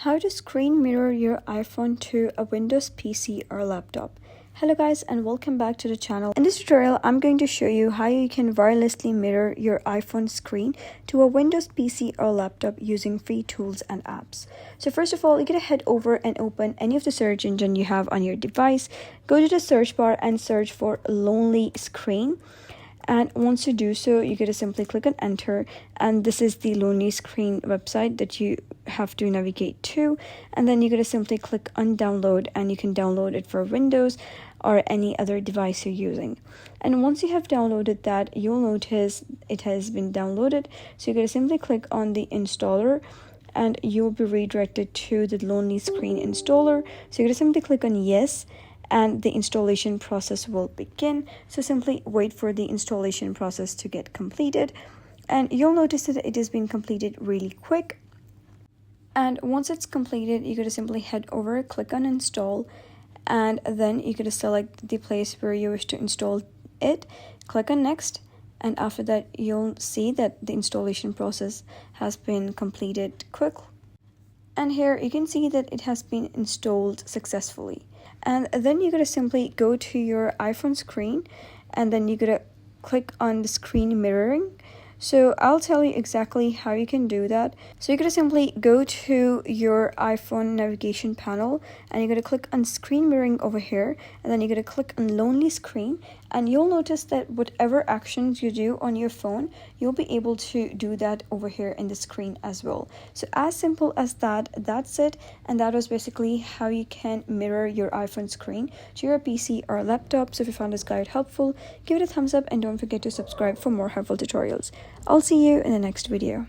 How to screen mirror your iPhone to a Windows PC or laptop. Hello guys, and welcome back to the channel. In this tutorial, I'm going to show you how you can wirelessly mirror your iPhone screen to a Windows PC or laptop using free tools and apps. So first of all, you're going to head over and open any of the search engine you have on your device. Go to the search bar and search for LonelyScreen. And once you do so, you're going to simply click on enter, and this is the LonelyScreen website that you have to navigate to. And then you're going to simply click on download, and you can download it for Windows or any other device you're using. And once you have downloaded that, you'll notice it has been downloaded. So you're going to simply click on the installer, and you'll be redirected to the LonelyScreen installer. So you're going to simply click on yes, and the installation process will begin. So simply wait for the installation process to get completed, and you'll notice that it has been completed really quick. And once it's completed, you're going to simply head over, click on install, and then you're going to select the place where you wish to install it, click on next, and after that you'll see that the installation process has been completed quickly. And here you can see that it has been installed successfully. And then you're going to simply go to your iPhone screen, and then you're going to click on the screen mirroring. So I'll tell you exactly how you can do that. So you're going to simply go to your iPhone navigation panel, and you're going to click on screen mirroring over here, and then you're going to click on LonelyScreen, and you'll notice that whatever actions you do on your phone, you'll be able to do that over here in the screen as well. So as simple as that, that's it. And that was basically how you can mirror your iPhone screen to your PC or laptop. So if you found this guide helpful, give it a thumbs up, and don't forget to subscribe for more helpful tutorials. I'll see you in the next video.